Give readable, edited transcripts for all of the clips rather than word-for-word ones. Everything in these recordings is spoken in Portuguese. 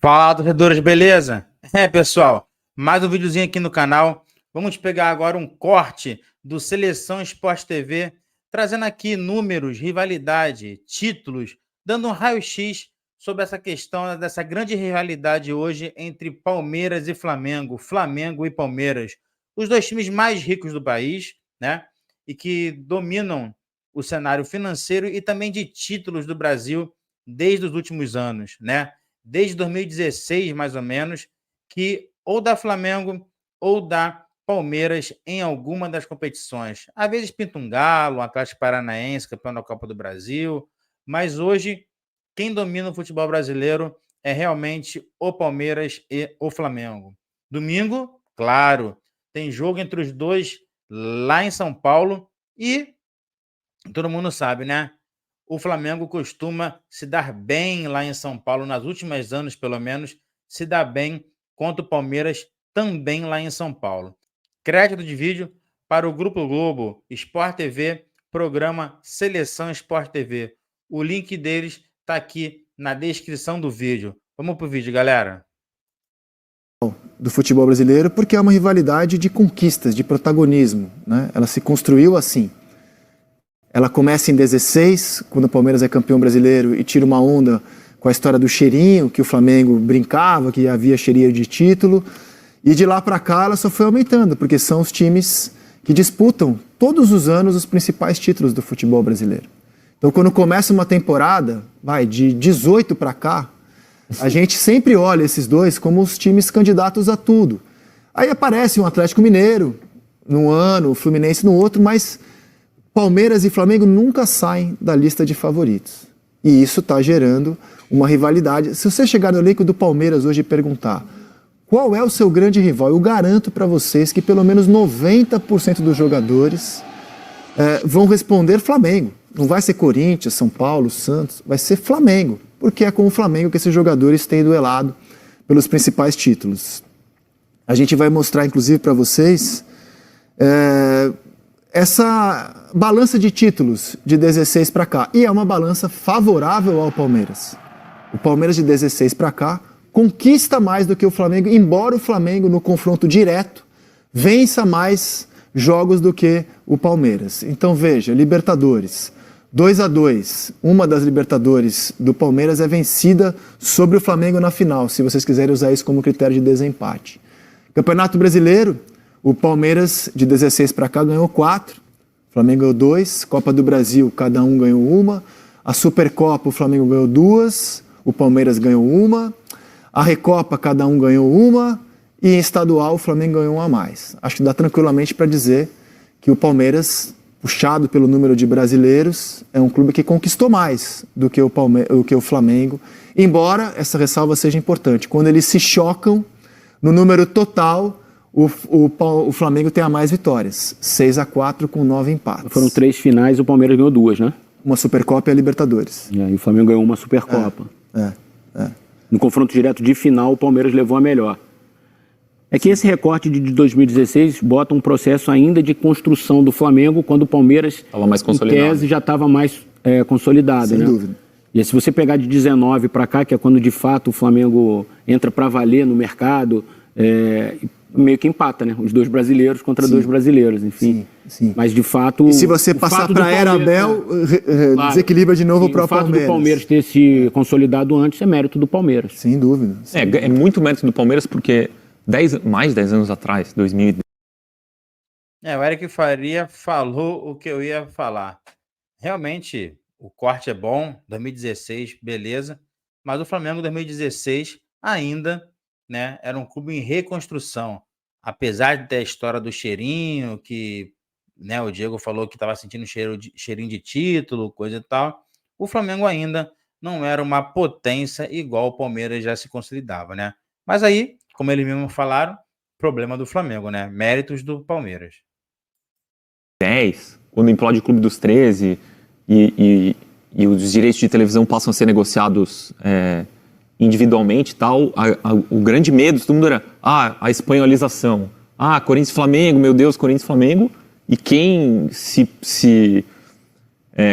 Fala, torcedores, beleza? Pessoal, mais um videozinho aqui no canal. Vamos pegar agora um corte do Seleção Sport TV, trazendo aqui números, rivalidade, títulos, dando um raio-x sobre essa questão dessa grande rivalidade hoje entre Palmeiras e Flamengo, Flamengo e Palmeiras, os dois times mais ricos do país, né? E que dominam o cenário financeiro e também de títulos do Brasil desde os últimos anos, né? Desde 2016, mais ou menos, que ou dá Flamengo ou dá Palmeiras em alguma das competições. Às vezes pinta um Galo, um Atlético Paranaense, campeão da Copa do Brasil, mas hoje quem domina o futebol brasileiro é realmente o Palmeiras e o Flamengo. Domingo, claro, tem jogo entre os dois lá em São Paulo e todo mundo sabe, né? O Flamengo costuma se dar bem lá em São Paulo, nas últimas anos, pelo menos, se dá bem contra o Palmeiras também lá em São Paulo. Crédito de vídeo para o Grupo Globo, Sport TV, programa Seleção Sport TV. O link deles está aqui na descrição do vídeo. Vamos para o vídeo, galera. Do futebol brasileiro, porque é uma rivalidade de conquistas, de protagonismo, né? Ela se construiu assim. Ela começa em 16, quando o Palmeiras é campeão brasileiro e tira uma onda com a história do cheirinho, que o Flamengo brincava, que havia cheirinho de título. E de lá para cá ela só foi aumentando, porque são os times que disputam todos os anos os principais títulos do futebol brasileiro. Então quando começa uma temporada, de 18 para cá, a gente sempre olha esses dois como os times candidatos a tudo. Aí aparece um Atlético Mineiro num ano, o Fluminense no outro, mas Palmeiras e Flamengo nunca saem da lista de favoritos. E isso está gerando uma rivalidade. Se você chegar no elenco do Palmeiras hoje e perguntar qual é o seu grande rival, eu garanto para vocês que pelo menos 90% dos jogadores vão responder Flamengo. Não vai ser Corinthians, São Paulo, Santos, vai ser Flamengo. Porque é com o Flamengo que esses jogadores têm duelado pelos principais títulos. A gente vai mostrar, inclusive, para vocês essa balança de títulos de 16 para cá. E é uma balança favorável ao Palmeiras. O Palmeiras de 16 para cá conquista mais do que o Flamengo, embora o Flamengo, no confronto direto, vença mais jogos do que o Palmeiras. Então veja, Libertadores, 2-2. Uma das Libertadores do Palmeiras é vencida sobre o Flamengo na final, se vocês quiserem usar isso como critério de desempate. Campeonato Brasileiro, o Palmeiras de 16 para cá ganhou 4, o Flamengo ganhou 2, Copa do Brasil cada um ganhou 1, a Supercopa o Flamengo ganhou 2, o Palmeiras ganhou 1, a Recopa cada um ganhou 1 e em estadual o Flamengo ganhou 1 a mais. Acho que dá tranquilamente para dizer que o Palmeiras, puxado pelo número de brasileiros, é um clube que conquistou mais do que o Flamengo, embora essa ressalva seja importante. Quando eles se chocam no número total, o Flamengo tem a mais vitórias, 6-4 com 9 empates. Foram 3 finais, o Palmeiras ganhou 2, né? Uma Supercopa e a Libertadores. E aí o Flamengo ganhou uma Supercopa. No confronto direto de final, o Palmeiras levou a melhor. É que esse recorte de 2016 bota um processo ainda de construção do Flamengo, quando o Palmeiras, estava mais consolidado. Em tese, já estava mais consolidado. Sem dúvida. E se você pegar de 19 para cá, que é quando de fato o Flamengo entra para valer no mercado, meio que empata, né? Os dois brasileiros contra dois brasileiros, enfim. Sim. Mas de fato... E se você passar para a era Abel, desequilibra de novo para o Palmeiras. O fato do Palmeiras ter se consolidado antes é mérito do Palmeiras. Sem dúvida. É muito mérito do Palmeiras porque mais de 10 anos atrás, 2010. O Eric Faria falou o que eu ia falar. Realmente, o corte é bom, 2016, beleza. Mas o Flamengo 2016 ainda, né, era um clube em reconstrução. Apesar de ter a história do cheirinho, que, né, o Diego falou que estava sentindo cheirinho de título, coisa e tal, o Flamengo ainda não era uma potência igual o Palmeiras já se consolidava, né? Mas aí, como eles mesmos falaram, problema do Flamengo, né? Méritos do Palmeiras. 10, quando implode o Clube dos 13 e os direitos de televisão passam a ser negociados individualmente e tal, o grande medo de todo mundo era a espanholização. Corinthians e Flamengo, meu Deus, Corinthians e Flamengo. E quem se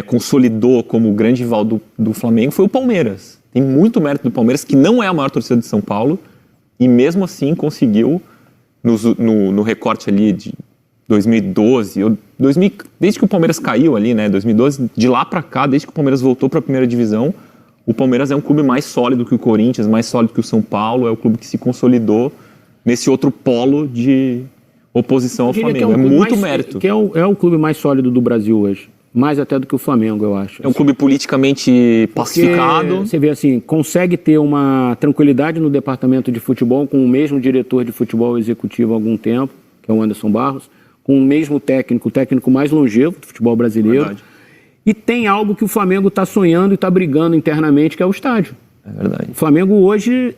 consolidou como grande rival do Flamengo foi o Palmeiras. Tem muito mérito do Palmeiras, que não é a maior torcida de São Paulo, e mesmo assim conseguiu, no recorte ali de 2012, desde que o Palmeiras caiu ali, né, 2012, de lá para cá, desde que o Palmeiras voltou para a primeira divisão, o Palmeiras é um clube mais sólido que o Corinthians, mais sólido que o São Paulo, é o clube que se consolidou nesse outro polo de oposição ao Flamengo. É muito mérito. Que é o clube mais sólido do Brasil hoje. Mais até do que o Flamengo, eu acho. É um clube politicamente pacificado. Você vê assim, consegue ter uma tranquilidade no departamento de futebol com o mesmo diretor de futebol executivo há algum tempo, que é o Anderson Barros, com o mesmo técnico, o técnico mais longevo do futebol brasileiro. Verdade. E tem algo que o Flamengo está sonhando e está brigando internamente, que é o estádio. É verdade. O Flamengo hoje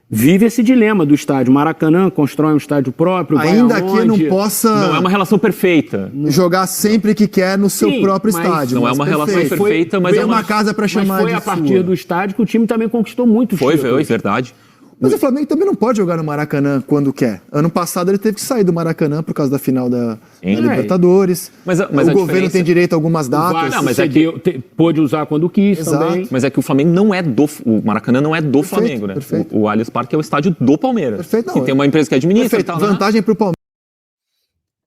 vive esse dilema do estádio. Maracanã constrói um estádio próprio. Ainda que não possa... Não é uma relação perfeita. Jogar sempre que quer no seu próprio estádio. Não é uma relação perfeita, mas é uma casa para chamar de foi a partir do estádio que o time também conquistou muito. Foi verdade. Mas o Flamengo também não pode jogar no Maracanã quando quer. Ano passado ele teve que sair do Maracanã por causa da final da Libertadores. Mas o governo tem direito a algumas datas. Não, mas é que pôde usar quando quis. Também. Mas é que o Flamengo não é o Maracanã não é do Perfeito, Flamengo, né? Perfeito. O Allianz Parque é o estádio do Palmeiras. Perfeito, não, e tem uma empresa que administra e tal. Vantagem para o Palmeiras.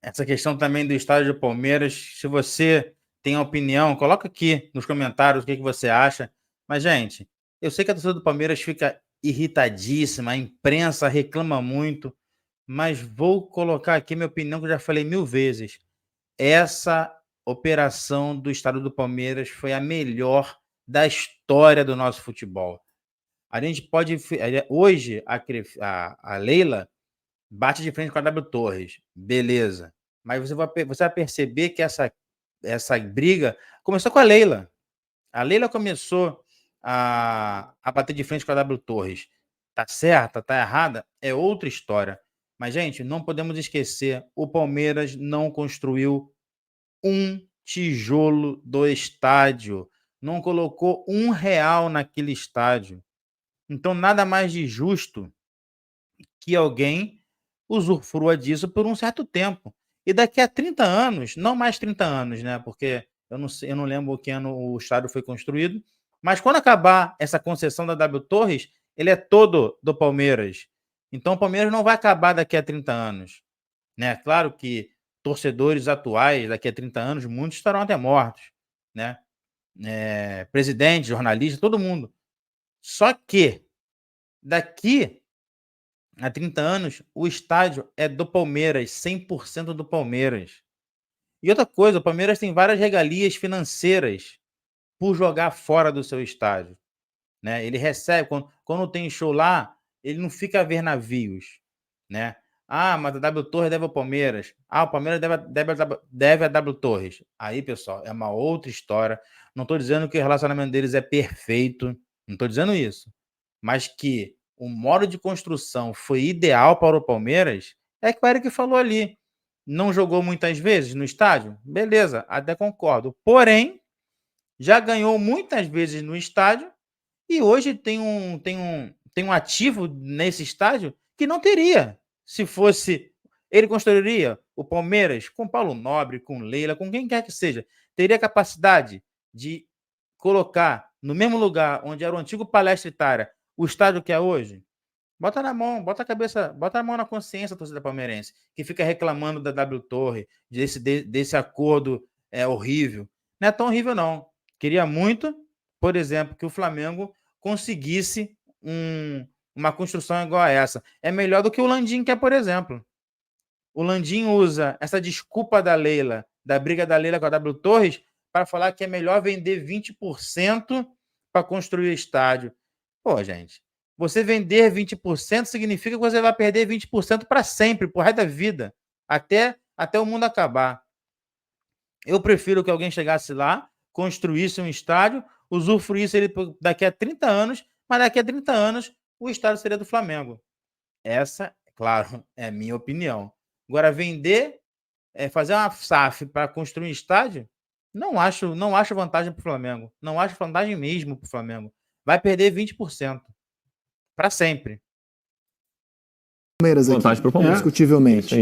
Essa questão também do estádio do Palmeiras, se você tem opinião, coloca aqui nos comentários o que você acha. Mas, gente, eu sei que a torcida do Palmeiras fica irritadíssima, a imprensa reclama muito, mas vou colocar aqui minha opinião, que eu já falei 1000 vezes. Essa operação do estádio do Palmeiras foi a melhor da história do nosso futebol. A gente pode... Hoje, a Leila bate de frente com a W Torres, beleza. Mas você vai perceber que essa briga começou com a Leila. A Leila começou a bater de frente com a W Torres. Tá certa, tá errada? É outra história. Mas, gente, não podemos esquecer, o Palmeiras não construiu um tijolo do estádio. Não colocou R$1 naquele estádio. Então, nada mais de justo que alguém usufrua disso por um certo tempo. E daqui a 30 anos, não mais 30 anos, né? Porque eu não lembro que ano o estádio foi construído, mas quando acabar essa concessão da W Torres, ele é todo do Palmeiras. Então o Palmeiras não vai acabar daqui a 30 anos. Né? Claro que torcedores atuais, daqui a 30 anos, muitos estarão até mortos. Né? Presidente, jornalista, todo mundo. Só que daqui a 30 anos, o estádio é do Palmeiras, 100% do Palmeiras. E outra coisa, o Palmeiras tem várias regalias financeiras por jogar fora do seu estádio. Né? Ele recebe, quando tem show lá, ele não fica a ver navios. Né? Ah, mas a W Torres deve ao Palmeiras. Ah, o Palmeiras deve a W Torres. Aí, pessoal, é uma outra história. Não estou dizendo que o relacionamento deles é perfeito, não estou dizendo isso. Mas que o modo de construção foi ideal para o Palmeiras, é que o Eric falou ali. Não jogou muitas vezes no estádio? Beleza, até concordo. Porém, já ganhou muitas vezes no estádio e hoje tem um ativo nesse estádio que não teria. Se fosse, ele construiria o Palmeiras com Paulo Nobre, com Leila, com quem quer que seja. Teria capacidade de colocar no mesmo lugar onde era o antigo Palestra Itália o estádio que é hoje? Bota na mão, bota a mão na consciência da torcida palmeirense, que fica reclamando da W Torre, desse acordo horrível. Não é tão horrível, não. Queria muito, por exemplo, que o Flamengo conseguisse uma construção igual a essa. É melhor do que o Landim quer, por exemplo. O Landim usa essa desculpa da Leila, da briga da Leila com a W Torres, para falar que é melhor vender 20% para construir o estádio. Pô, gente, você vender 20% significa que você vai perder 20% para sempre, por resto da vida, até o mundo acabar. Eu prefiro que alguém chegasse lá, construísse um estádio, usufruísse ele daqui a 30 anos, mas daqui a 30 anos o estádio seria do Flamengo. Essa, claro, é a minha opinião. Agora, vender, fazer uma SAF para construir um estádio, não acho vantagem para o Flamengo. Não acho vantagem mesmo para o Flamengo. Vai perder 20%. Para sempre. Palmeiras aqui, indiscutivelmente.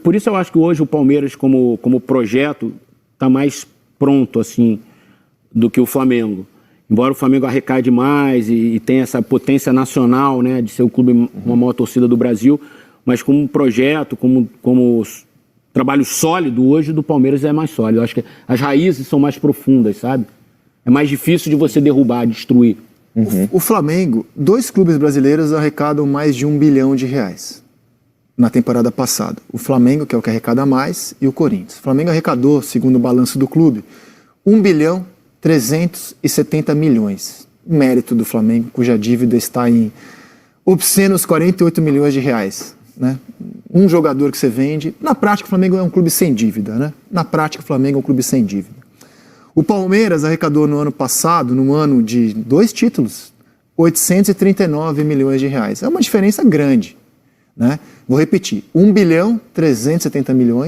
Por isso eu acho que hoje o Palmeiras, como projeto, está mais pronto assim do que o Flamengo. embora o Flamengo arrecade mais e tenha essa potência nacional, né, de ser o clube com a maior torcida do Brasil, mas como projeto, como trabalho sólido, hoje o do Palmeiras é mais sólido. Eu acho que as raízes são mais profundas, sabe? É mais difícil de você derrubar, destruir. O Flamengo, 2 clubes brasileiros arrecadam mais de R$1 bilhão na temporada passada. O Flamengo, que é o que arrecada mais, e o Corinthians. O Flamengo arrecadou, segundo o balanço do clube, R$1.370 bilhão. Mérito do Flamengo, cuja dívida está em obscenos R$48 milhões. Né? Um jogador que você vende. Na prática, o Flamengo é um clube sem dívida. Né? Na prática, o Flamengo é um clube sem dívida. O Palmeiras arrecadou no ano passado, no ano de 2 títulos, R$839 milhões. É uma diferença grande. Né? Vou repetir, R$1.370 bilhão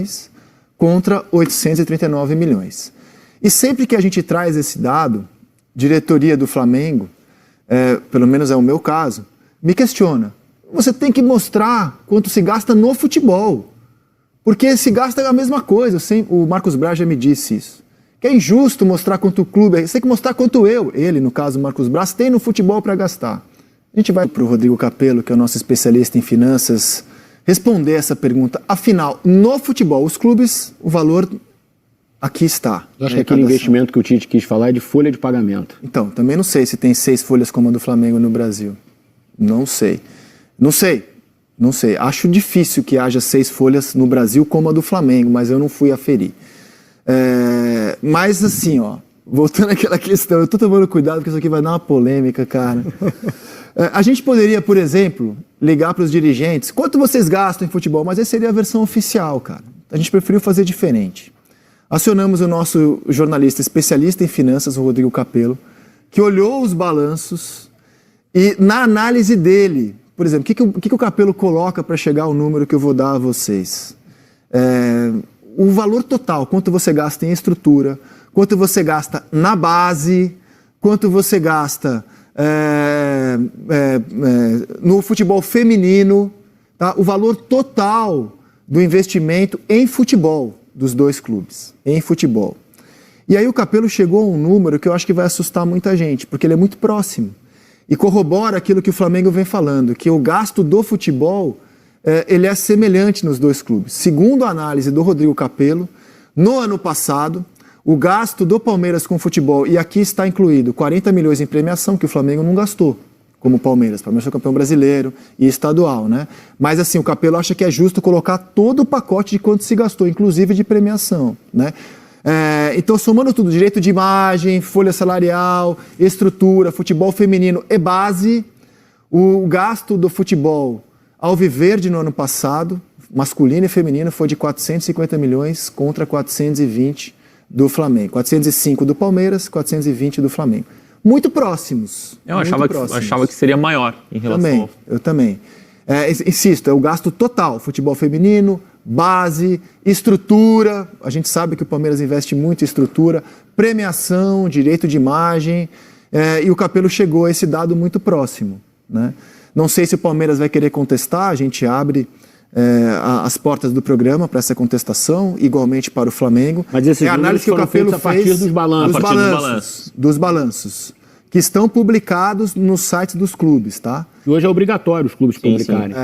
contra 839 milhões. E sempre que a gente traz esse dado, diretoria do Flamengo, pelo menos é o meu caso, me questiona. Você tem que mostrar quanto se gasta no futebol, porque se gasta a mesma coisa. O Marcos Braz já me disse isso. Que é injusto mostrar quanto o clube, você tem que mostrar quanto ele, no caso o Marcos Braz, tem no futebol para gastar. A gente vai para o Rodrigo Capello, que é o nosso especialista em finanças, responder essa pergunta. Afinal, no futebol, os clubes, o valor aqui está. Eu acho que aquele investimento que o Tite quis falar é de folha de pagamento. Então, também não sei se tem 6 folhas como a do Flamengo no Brasil. Não sei. Acho difícil que haja 6 folhas no Brasil como a do Flamengo, mas eu não fui aferir. Mas assim, voltando àquela questão, eu tô tomando cuidado porque isso aqui vai dar uma polêmica, cara. A gente poderia, por exemplo, ligar para os dirigentes, quanto vocês gastam em futebol? Mas essa seria a versão oficial, cara. A gente preferiu fazer diferente. Acionamos o nosso jornalista especialista em finanças, o Rodrigo Capello, que olhou os balanços e na análise dele, por exemplo, o que o Capello coloca para chegar ao número que eu vou dar a vocês? O valor total, quanto você gasta em estrutura, quanto você gasta na base, quanto você gasta no futebol feminino, tá? O valor total do investimento em futebol dos 2 clubes, em futebol. E aí o Capello chegou a um número que eu acho que vai assustar muita gente, porque ele é muito próximo e corrobora aquilo que o Flamengo vem falando, que o gasto do futebol ele é semelhante nos 2 clubes. Segundo a análise do Rodrigo Capello, no ano passado, o gasto do Palmeiras com futebol, e aqui está incluído 40 milhões em premiação, que o Flamengo não gastou, como o Palmeiras. O Palmeiras foi campeão brasileiro e estadual, né? Mas assim, o Capello acha que é justo colocar todo o pacote de quanto se gastou, inclusive de premiação, né? Então, somando tudo, direito de imagem, folha salarial, estrutura, futebol feminino e base, o gasto do futebol alviverde no ano passado, masculino e feminino, foi de 450 milhões contra 420 do Flamengo. 405 do Palmeiras, 420 do Flamengo. Muito próximos. Eu achava que seria maior em relação Eu também. Insisto, é o gasto total. Futebol feminino, base, estrutura. A gente sabe que o Palmeiras investe muito em estrutura. Premiação, direito de imagem. E o Capello chegou a esse dado muito próximo, né? Não sei se o Palmeiras vai querer contestar, a gente abre as portas do programa para essa contestação, igualmente para o Flamengo. Mas esses análise que o Capello fez a partir dos balanços, que estão publicados nos sites dos clubes, tá? E hoje é obrigatório os clubes publicarem.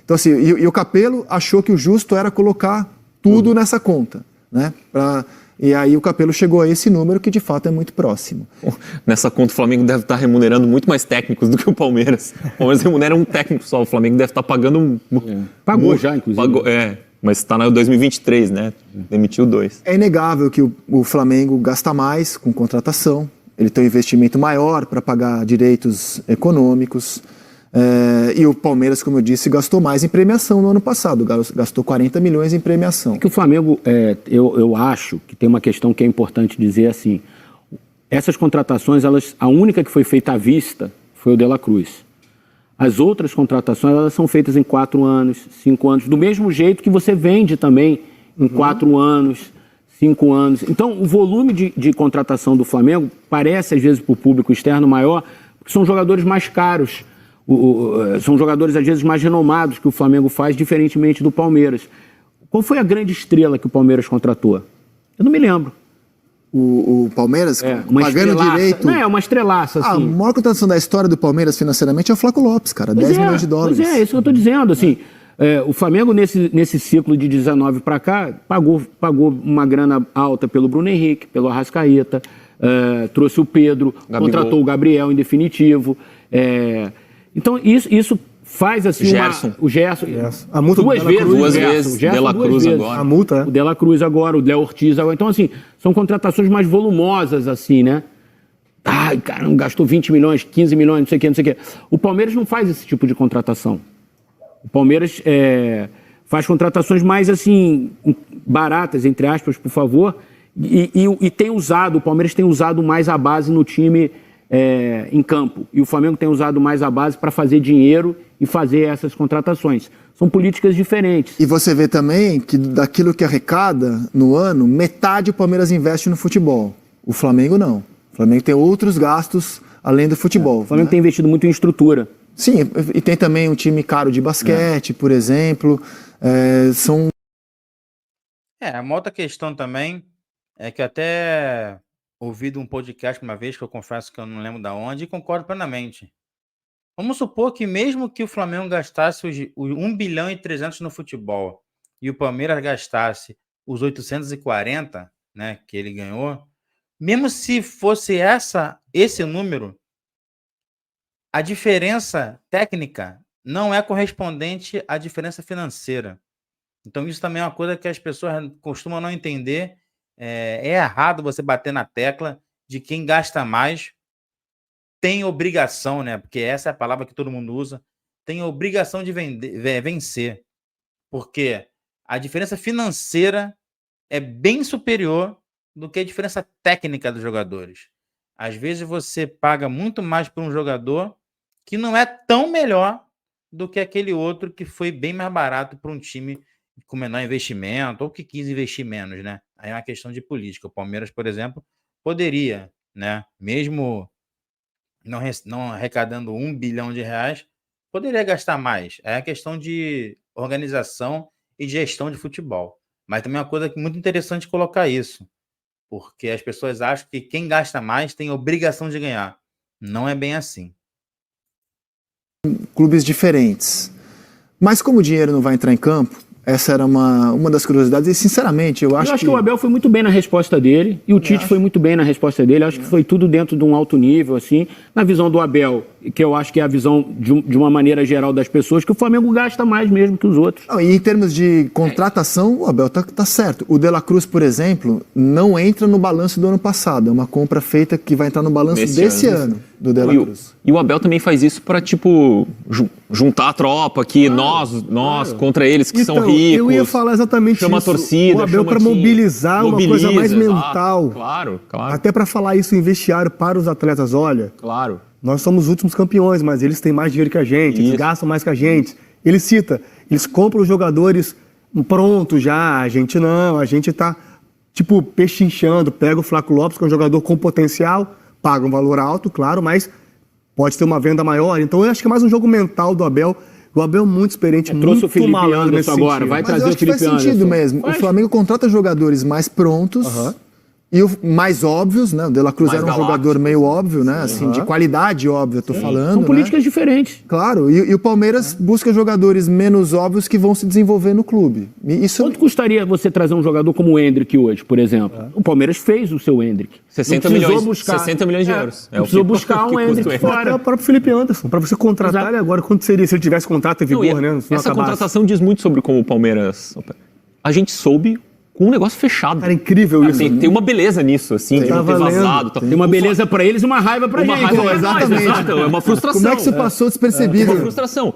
Então assim, e o Capello achou que o justo era colocar tudo nessa conta, né? E aí o Capello chegou a esse número que de fato é muito próximo. Nessa conta o Flamengo deve estar remunerando muito mais técnicos do que o Palmeiras. O Palmeiras remunera um técnico só, o Flamengo deve estar pagando Pagou já, inclusive. Mas está no 2023, né? Demitiu 2. É inegável que o Flamengo gasta mais com contratação, ele tem um investimento maior para pagar direitos econômicos, e o Palmeiras, como eu disse, gastou mais em premiação no ano passado, gastou 40 milhões em premiação. Que o Flamengo, eu acho que tem uma questão que é importante dizer assim, essas contratações, a única que foi feita à vista foi o De La Cruz. As outras contratações, elas são feitas em 4 anos, 5 anos, do mesmo jeito que você vende também em 4 anos, 5 anos. Então, o volume de contratação do Flamengo parece, às vezes, para o público externo maior, porque são jogadores mais caros, são jogadores, às vezes, mais renomados que o Flamengo faz, diferentemente do Palmeiras. Qual foi a grande estrela que o Palmeiras contratou? Eu não me lembro. o Palmeiras, pagando direito. Não, é uma estrelaça, assim. A maior contratação da história do Palmeiras financeiramente é o Flaco Lopes, cara. 10 milhões de dólares. Pois é, isso que eu tô dizendo, assim. O Flamengo, nesse ciclo de 19 para cá, pagou uma grana alta pelo Bruno Henrique, pelo Arrascaeta, trouxe o Pedro, contratou o Gabriel em definitivo. Então, isso faz assim o Gerson. A multa duas vezes. O De La Cruz agora. A multa, O De La Cruz agora, o Léo Ortiz agora. Então, assim, são contratações mais volumosas, assim, né? Ai, caramba, gastou 20 milhões, 15 milhões, não sei o quê, não sei o quê. O Palmeiras não faz esse tipo de contratação. O Palmeiras faz contratações mais, assim, baratas, entre aspas, por favor, e tem usado, o Palmeiras tem usado mais a base no time em campo. E o Flamengo tem usado mais a base para fazer dinheiro e fazer essas contratações. São políticas diferentes. E você vê também que daquilo que arrecada no ano, metade o Palmeiras investe no futebol. O Flamengo não. O Flamengo tem outros gastos além do futebol. O Flamengo tem investido muito em estrutura. Sim, e tem também um time caro de basquete, por exemplo. Uma outra questão também é que até ouvi de um podcast uma vez, que eu confesso que eu não lembro de onde, e concordo plenamente. Vamos supor que mesmo que o Flamengo gastasse os 1 bilhão e 300 no futebol e o Palmeiras gastasse os 840, né, que ele ganhou, mesmo se fosse esse número, a diferença técnica não é correspondente à diferença financeira. Então, isso também é uma coisa que as pessoas costumam não entender. É errado você bater na tecla de quem gasta mais tem obrigação, né? Porque essa é a palavra que todo mundo usa. Tem obrigação de vencer. Porque a diferença financeira é bem superior do que a diferença técnica dos jogadores. Às vezes você paga muito mais por um jogador que não é tão melhor do que aquele outro que foi bem mais barato para um time com menor investimento ou que quis investir menos, né? Aí é uma questão de política. O Palmeiras, por exemplo, poderia, né, mesmo não arrecadando 1 bilhão de reais, poderia gastar mais. É a questão de organização e gestão de futebol. Mas também é uma coisa muito interessante colocar isso, porque as pessoas acham que quem gasta mais tem obrigação de ganhar. Não é bem assim. Clubes diferentes. Mas como o dinheiro não vai entrar em campo, essa era uma das curiosidades. E, sinceramente, eu acho que o Abel foi muito bem na resposta dele. E o Tite foi muito bem na resposta dele. Eu acho que foi tudo dentro de um alto nível, assim. Na visão do Abel, que eu acho que é a visão de uma maneira geral das pessoas, que o Flamengo gasta mais mesmo que os outros. Não, e em termos de contratação, o Abel tá certo. O De La Cruz, por exemplo, não entra no balanço do ano passado. É uma compra feita que vai entrar no balanço desse ano do De La Cruz. E o Abel também faz isso para, tipo, juntar a tropa aqui, nós contra eles que são ricos. Eu ia falar exatamente chama isso. A torcida, o Abel para mobilizar uma coisa mais mental. Claro. Até para falar isso em vestiário para os atletas. Olha, claro. Nós somos os últimos campeões, mas eles têm mais dinheiro que a gente, eles gastam mais que a gente. Ele cita, eles compram os jogadores prontos já, a gente não, a gente tá, tipo, pechinchando, pega o Flaco Lopes, que é um jogador com potencial, paga um valor alto, claro, mas pode ter uma venda maior. Então eu acho que é mais um jogo mental do Abel. O Abel é muito experiente, muito malandro nesse agora. Vai mas trazer eu acho o Felipe que faz sentido mesmo. Faz. O Flamengo contrata jogadores mais prontos e mais óbvios, né? O De La Cruz era um jogador meio óbvio, né? Assim, de qualidade óbvia, tô falando. São políticas diferentes. Claro, e o Palmeiras busca jogadores menos óbvios que vão se desenvolver no clube. Quanto custaria você trazer um jogador como o Endrick hoje, por exemplo? O Palmeiras fez o seu Endrick. 60 milhões de euros. Não precisou buscar um Endrick fora. É o próprio Felipe Anderson. Para você contratar ele agora, quanto seria se ele tivesse contrato em vigor, né? Essa contratação diz muito sobre como o Palmeiras... A gente soube com um negócio fechado. Cara, incrível isso. Tem uma beleza nisso, assim, de não ter vazado. Tem uma beleza pra eles e uma raiva pra gente. Exatamente. É uma frustração. Como é que isso passou despercebido? É uma frustração.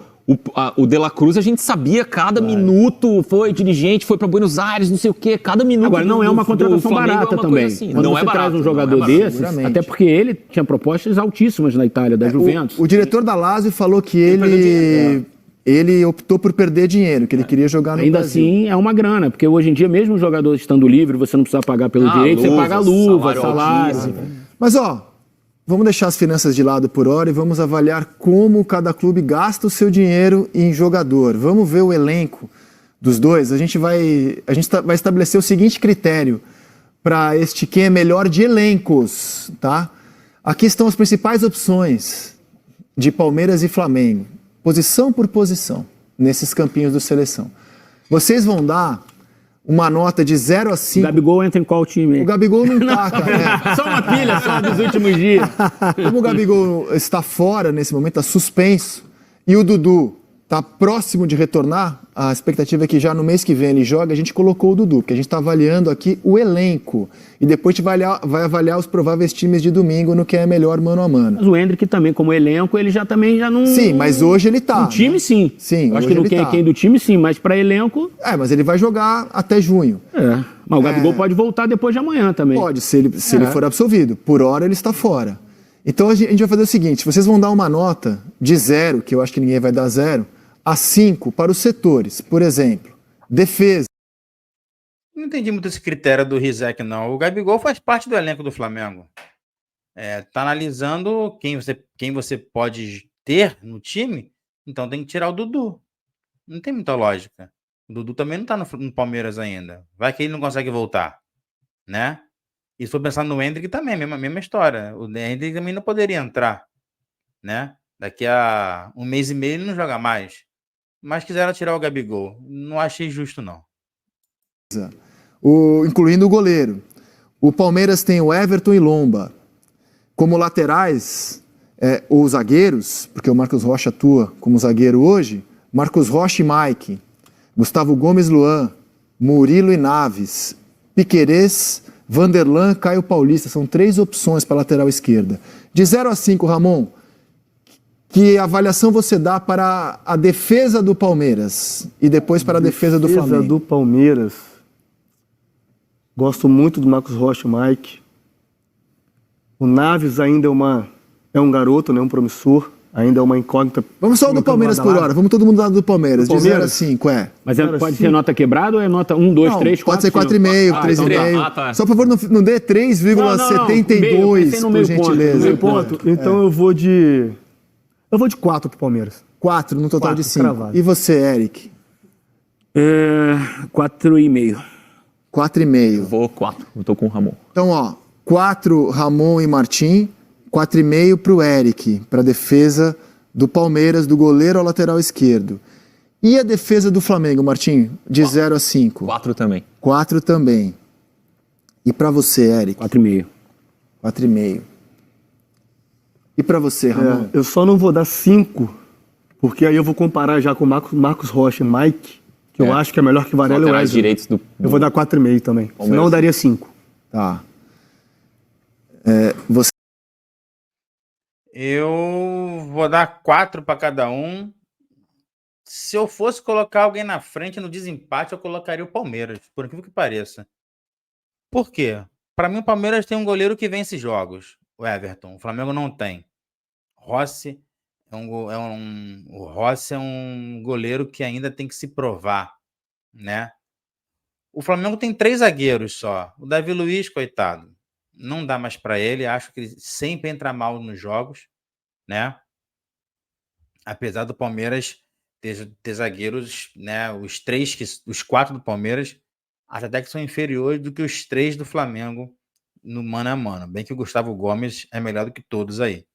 O De La Cruz, a gente sabia cada minuto, foi dirigente, foi pra Buenos Aires, não sei o quê, cada minuto. Agora, não é uma contratação barata também. Assim. Quando você traz um jogador desses, até porque ele tinha propostas altíssimas na Itália, da Juventus. O diretor da Lazio falou que ele optou por perder dinheiro, que ele queria jogar no Ainda Brasil. assim, é uma grana, porque hoje em dia, mesmo o jogador estando livre, você não precisa pagar pelo direito, você paga luva, salário. Mas, vamos deixar as finanças de lado por hora e vamos avaliar como cada clube gasta o seu dinheiro em jogador. Vamos ver o elenco dos dois. A gente vai estabelecer o seguinte critério. para este quem é melhor de elencos, tá? Aqui estão as principais opções de Palmeiras e Flamengo, posição por posição, nesses campinhos do Seleção. Vocês vão dar uma nota de 0 a 5. O Gabigol entra em qual time? O Gabigol não tá, cara. Só uma pilha, só dos últimos dias. Como o Gabigol está fora nesse momento, está suspenso, e o Dudu está próximo de retornar, a expectativa é que já no mês que vem ele joga, a gente colocou o Dudu, porque a gente está avaliando aqui o elenco. E depois a gente vai avaliar os prováveis times de domingo no que é melhor mano a mano. Mas o Endrick também, como elenco, ele já não... Sim, mas hoje ele tá. No time, né? sim. Sim, eu acho que no quem do time, sim, mas para elenco... Mas ele vai jogar até junho. Mas o Gabigol pode voltar depois de amanhã também. Pode, se ele for absolvido. Por hora ele está fora. Então a gente vai fazer o seguinte, vocês vão dar uma nota de 0, que eu acho que ninguém vai dar 0, a 5 para os setores. Por exemplo, defesa. Não entendi muito esse critério do Rizek, não. O Gabigol faz parte do elenco do Flamengo. Tá analisando quem você pode ter no time, então tem que tirar o Dudu. Não tem muita lógica. O Dudu também não tá no Palmeiras ainda. Vai que ele não consegue voltar, né? E se for pensar no Endrick também, mesma história. O Endrick também não poderia entrar, né? Daqui a um mês e meio ele não joga mais. Mas quiseram tirar o Gabigol. Não achei justo, não. Incluindo o goleiro. O Palmeiras tem o Everton e Lomba. Como laterais, os zagueiros, porque o Marcos Rocha atua como zagueiro hoje, Marcos Rocha e Mike, Gustavo Gomes Luan, Murilo e Naves, Piquerez, Vanderlan, Caio Paulista. São 3 opções para a lateral esquerda. De 0 a 5, Ramon, que avaliação você dá para a defesa do Palmeiras e depois para a defesa do Flamengo? Defesa do Palmeiras. Gosto muito do Marcos Rocha, Mike. O Naves ainda é um garoto, né, um promissor. Ainda é uma incógnita. Vamos só do Palmeiras por hora. Vamos todo mundo lá do Palmeiras. De 0 a 5, Mas pode ser nota quebrada ou é nota 1, 2, 3, 4? Pode ser 4,5, 3,5. Tá. Só por favor, não dê 3,72, por gentileza. Meio ponto. Então eu vou de 4 pro Palmeiras. 4 no total 4, de 5. cravado. E você, Eric? 4,5. 4,5. Vou 4. Eu tô com o Ramon. Então, 4 Ramon e Martim, 4,5 para o Eric, para a defesa do Palmeiras, do goleiro ao lateral esquerdo. E a defesa do Flamengo, Martim, de 0 a 5? 4 também. 4 também. E para você, Eric? 4,5. 4,5. E para você, Ramon? Eu só não vou dar 5, porque aí eu vou comparar já com o Marcos Rocha e Mike, que eu acho que é melhor que Varela e Wesley. Direitos do... Eu vou dar 4,5 também. Palmeiras. Senão eu daria 5. Tá. Você... Eu vou dar 4 para cada um. Se eu fosse colocar alguém na frente no desempate, eu colocaria o Palmeiras, por incrível que pareça. Por quê? Para mim, o Palmeiras tem um goleiro que vence jogos, o Everton. O Flamengo não tem. Rossi o Rossi é um goleiro que ainda tem que se provar, né? O Flamengo tem 3 zagueiros só. O Davi Luiz, coitado, não dá mais para ele. Acho que ele sempre entra mal nos jogos, né? Apesar do Palmeiras ter zagueiros, né? Os 4 do Palmeiras, até que são inferiores do que os 3 do Flamengo no mano a mano. Bem que o Gustavo Gomes é melhor do que todos aí.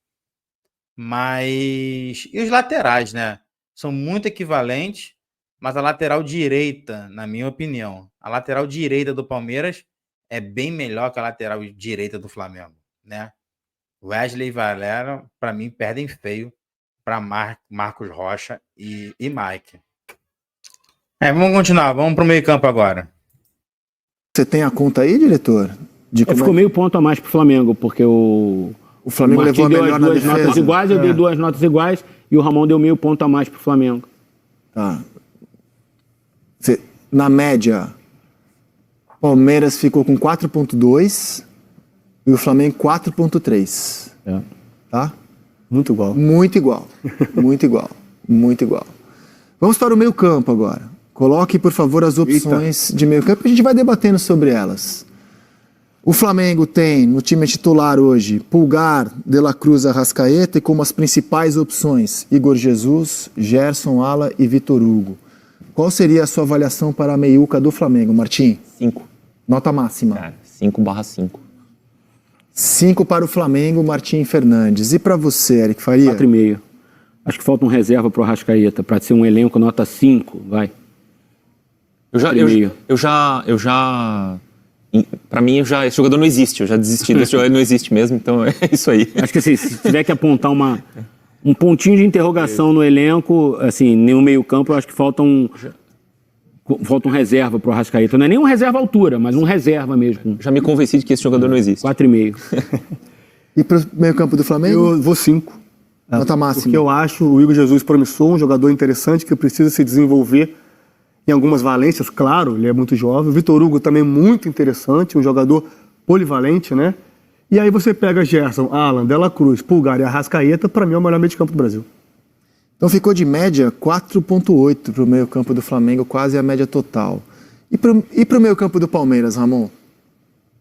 Mas... E os laterais, né? São muito equivalentes, mas a lateral direita, na minha opinião, a lateral direita do Palmeiras é bem melhor que a lateral direita do Flamengo, né? Wesley e Varela, para mim, perdem feio para Marcos Rocha e Mike. Vamos continuar, vamos para o meio campo agora. Você tem a conta aí, diretor? Ficou meio ponto a mais pro Flamengo, porque o Flamengo levou a melhor na defesa. Notas iguais, eu dei 2 notas iguais e o Ramon deu meio ponto a mais pro Flamengo. Tá. Na média, Palmeiras ficou com 4,2 e o Flamengo 4,3. Tá? Muito igual. Muito igual. Muito igual. Muito igual. Vamos para o meio campo agora. Coloque, por favor, as opções de meio campo e a gente vai debatendo sobre elas. O Flamengo tem no time titular hoje Pulgar, De La Cruz, Arrascaeta e como as principais opções Igor Jesus, Gerson, Ala e Vitor Hugo. Qual seria a sua avaliação para a meiuca do Flamengo, Martim? 5. Nota máxima. Cara, 5/5. 5 para o Flamengo, Martim Fernandes. E para você, Eric Faria? 4,5. Acho que falta um reserva pro Arrascaeta, para ser um elenco nota 5, vai. Pra mim, esse jogador não existe. Eu já desisti desse jogador, ele não existe mesmo, então é isso aí. Acho que assim, se tiver que apontar um pontinho de interrogação no elenco, assim, no meio-campo, eu acho que falta um reserva pro Arrascaeta. Não é nem um reserva altura, mas um reserva mesmo. Já me convenci de que esse jogador não existe. 4,5. E para o meio-campo do Flamengo? Eu vou 5. Nota máxima. Porque eu acho o Igor Jesus promissor, um jogador interessante que precisa se desenvolver em algumas valências, claro, ele é muito jovem. O Vitor Hugo também muito interessante, um jogador polivalente, né? E aí você pega Gerson, Alan, Dela Cruz, Pulgar e Arrascaeta, para mim é o melhor meio de campo do Brasil. Então ficou de média 4,8 para o meio-campo do Flamengo, quase a média total. E para o meio-campo do Palmeiras, Ramon?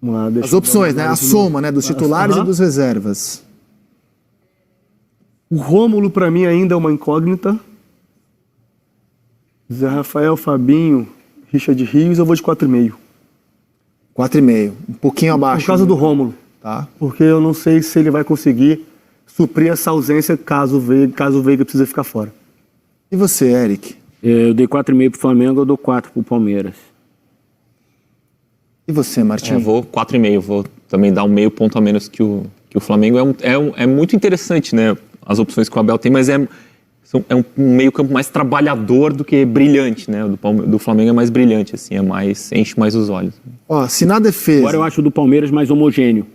Vamos lá, deixa As opções, né? A soma, né? Dos titulares e dos reservas. O Rômulo, para mim, ainda é uma incógnita. Zé Rafael, Fabinho, Richard Rios, eu vou de 4,5. 4,5, um pouquinho abaixo. Por causa do Rômulo. Tá. Porque eu não sei se ele vai conseguir suprir essa ausência caso o Veiga precise ficar fora. E você, Eric? Eu dei 4,5 pro Flamengo, eu dou 4 pro Palmeiras. E você, Martim? Eu vou 4,5, vou também dar um meio ponto a menos que o Flamengo. É muito interessante, né? As opções que o Abel tem, mas é um meio-campo mais trabalhador do que brilhante, né? O do Flamengo é mais brilhante, assim, enche mais os olhos. Ó, se na defesa... Agora eu acho o do Palmeiras mais homogêneo.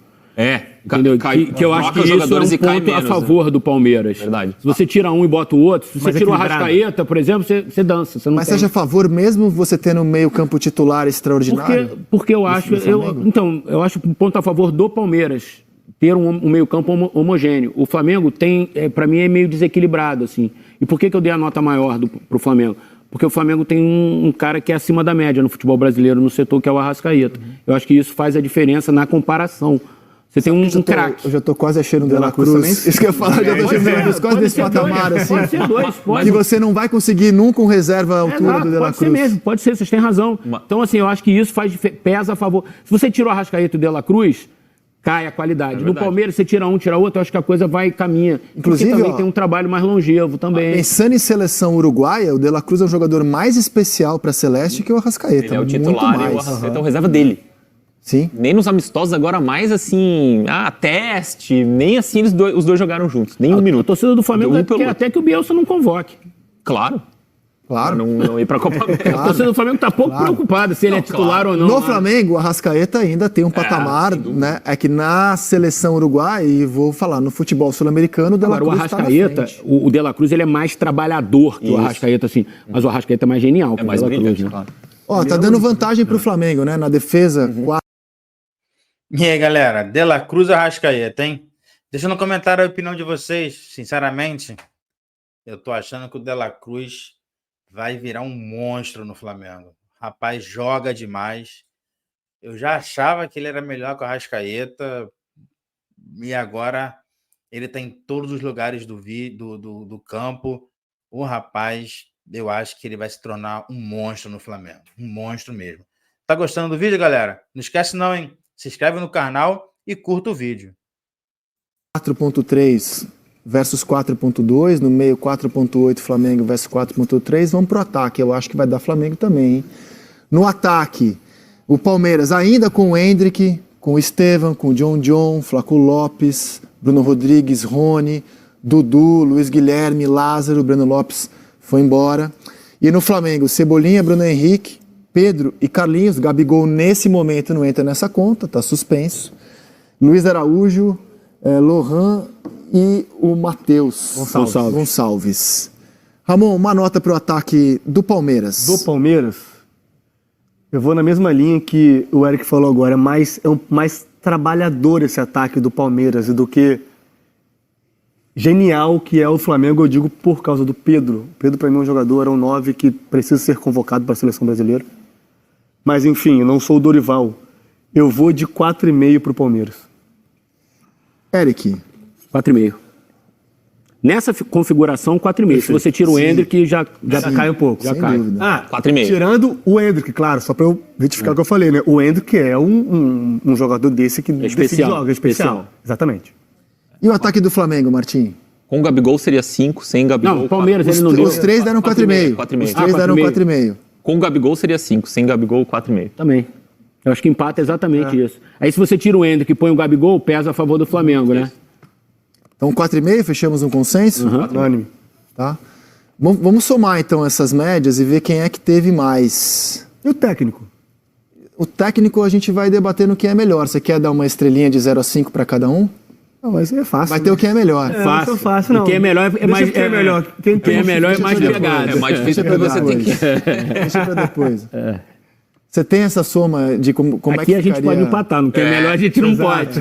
Entendeu? Que eu acho que isso é um ponto a favor do Palmeiras. Verdade. Se você tira um e bota o outro, se você tira o Arrascaeta, por exemplo, você dança. Você não Mas tem. você acha a favor mesmo você ter no meio-campo titular extraordinário? Porque eu acho... eu acho um ponto a favor do Palmeiras ter um meio-campo homogêneo. O Flamengo tem, para mim, é meio desequilibrado, assim. E por que eu dei a nota maior pro Flamengo? Porque o Flamengo tem um cara que é acima da média no futebol brasileiro, no setor, que é o Arrascaeta. Eu acho que isso faz a diferença na comparação. Você tem um craque. Eu já tô quase achando o De La Cruz também. Isso que eu ia falar, já tô achando o De La Cruz quase desse patamar, assim. Pode ser dois, pode. Que você não vai conseguir nunca um reserva à altura do De La Cruz. Pode ser mesmo, pode ser, vocês têm razão. Então, assim, eu acho que isso pesa a favor. Se você tira o Arrascaeta e o De La Cruz, cai a qualidade. No Palmeiras, você tira um, tira outro, eu acho que a coisa caminha. Inclusive, porque também tem um trabalho mais longevo também. Pensando em seleção uruguaia, o De La Cruz é um jogador mais especial para a Celeste que o Arrascaeta. Ele é o titular e o Arrascaeta é o reserva dele. Sim. Nem nos amistosos agora mais assim, teste, nem assim os dois jogaram juntos, nem um minuto. A torcida do Flamengo quer até que o Bielsa não convoque. Claro. Claro. Não ir para a Copa América. A torcida do Flamengo está pouco preocupada se ele é titular ou não. No Flamengo, o Arrascaeta ainda tem um patamar, né? É que na seleção uruguaia, e vou falar, no futebol sul-americano, o De La Cruz o Arrascaeta, o De La Cruz, ele é mais trabalhador que o Arrascaeta, assim. Mas o Arrascaeta é mais genial que o mais De La Cruz, brilhante, né? claro. Ó, tá dando vantagem pro Flamengo, né? Na defesa, 4. E aí, galera, De La Cruz Arrascaeta, hein? Deixa no comentário a opinião de vocês. Sinceramente, eu tô achando que o De La Cruz vai virar um monstro no Flamengo. Rapaz, joga demais. Eu já achava que ele era melhor que o Arrascaeta e agora ele está em todos os lugares do campo. O rapaz, eu acho que ele vai se tornar um monstro no Flamengo. Um monstro mesmo. Tá gostando do vídeo, galera? Não esquece não, hein? Se inscreve no canal e curta o vídeo. 4.3 versus 4.2, no meio 4.8 Flamengo versus 4.3, vamos pro ataque, eu acho que vai dar Flamengo também, hein? No ataque, o Palmeiras ainda com o Endrick, com o Estevam, com o John, Flaco Lopes, Bruno Rodrigues, Rony, Dudu, Luiz Guilherme, Lázaro, Breno Lopes foi embora. E no Flamengo, Cebolinha, Bruno Henrique, Pedro e Carlinhos. Gabigol nesse momento não entra nessa conta, tá suspenso. Luiz Araújo, Lohan e o Matheus Gonçalves. Ramon, uma nota para o ataque do Palmeiras. Do Palmeiras, eu vou na mesma linha que o Eric falou agora. É mais trabalhador esse ataque do Palmeiras do que genial que é o Flamengo, eu digo por causa do Pedro. O Pedro, para mim, é um jogador, é um 9 que precisa ser convocado para a seleção brasileira. Mas, enfim, eu não sou o Dorival. Eu vou de 4,5 para o Palmeiras. Eric. 4,5. Nessa configuração, 4,5. Se você tira o Endrick, já cai um pouco. Sem dúvida. 4,5. Tirando o Endrick, claro, só para eu retificar o que eu falei, né? O Endrick é um jogador desse que especial. joga, especial. Exatamente. E o ataque do Flamengo, Martim? Com o Gabigol seria 5, sem Gabigol... Não, o Palmeiras ele não deu. Os três deram 4,5. Os três deram 4,5. Com o Gabigol seria 5, sem Gabigol 4,5. Também. Eu acho que empata exatamente isso. Aí se você tira o Endrick e põe o Gabigol, pesa a favor do Flamengo, né? Então 4,5, fechamos um consenso? Unânime. Tá? Vamos somar então essas médias e ver quem é que teve mais. E o técnico? O técnico a gente vai debater no que é melhor. Você quer dar uma estrelinha de 0 a 5 para cada um? Não, mas é fácil. Vai ter o que é melhor. Não é fácil, não. E quem é melhor é mais... Quem é melhor. Quem é melhor é mais pegado. É mais difícil porque você tem que... Deixa pra depois. Você tem essa soma de como é que Aqui a gente ficaria... pode empatar, não quem é melhor a gente não pode.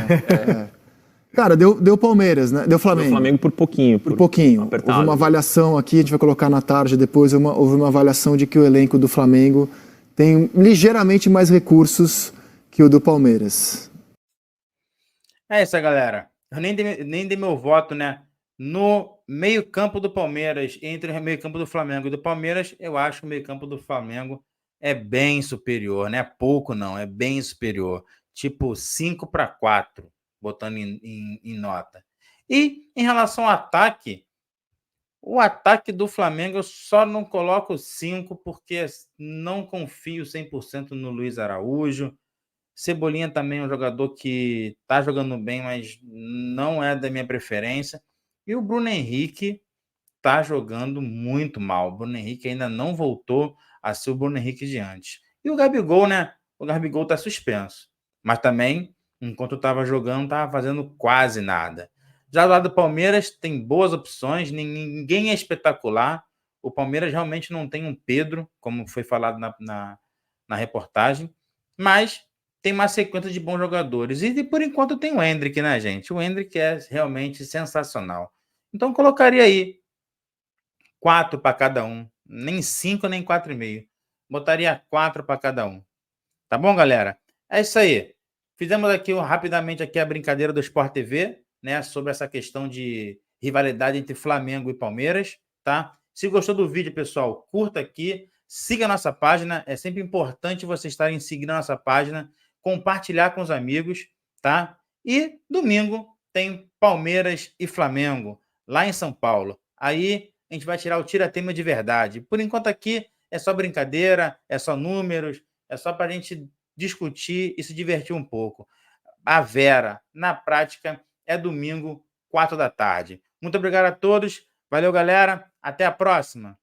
Cara, deu Palmeiras, né? Deu Flamengo. O Flamengo por pouquinho. Por pouquinho. Apertado. Houve uma avaliação aqui, a gente vai colocar na tarde depois, houve uma avaliação de que o elenco do Flamengo tem ligeiramente mais recursos que o do Palmeiras. É isso, galera. Eu nem dei meu voto, né? No meio-campo do Palmeiras, entre o meio-campo do Flamengo e do Palmeiras, eu acho que o meio-campo do Flamengo é bem superior, não é pouco, não, é bem superior. Tipo 5-4, botando em nota. E em relação ao ataque, o ataque do Flamengo eu só não coloco 5 porque não confio 100% no Luiz Araújo. Cebolinha também é um jogador que está jogando bem, mas não é da minha preferência. E o Bruno Henrique está jogando muito mal. O Bruno Henrique ainda não voltou a ser o Bruno Henrique de antes. E o Gabigol, né? O Gabigol está suspenso. Mas também, enquanto estava jogando, estava fazendo quase nada. Já do lado do Palmeiras, tem boas opções, ninguém é espetacular. O Palmeiras realmente não tem um Pedro, como foi falado na reportagem, mas tem uma sequência de bons jogadores. E por enquanto tem o Endrick, né, gente? O Endrick é realmente sensacional. Então colocaria aí 4 para cada um. Nem 5, nem 4,5. Botaria 4 para cada um. Tá bom, galera? É isso aí. Fizemos aqui rapidamente aqui a brincadeira do Sport TV, né? Sobre essa questão de rivalidade entre Flamengo e Palmeiras, tá? Se gostou do vídeo, pessoal, curta aqui. Siga a nossa página. É sempre importante vocês estarem seguindo a nossa página. Compartilhar com os amigos, tá? E domingo tem Palmeiras e Flamengo, lá em São Paulo. Aí a gente vai tirar o tira-tema de verdade. Por enquanto aqui é só brincadeira, é só números, é só para a gente discutir e se divertir um pouco. A Vera, na prática, é domingo, 4 da tarde. Muito obrigado a todos. Valeu, galera. Até a próxima.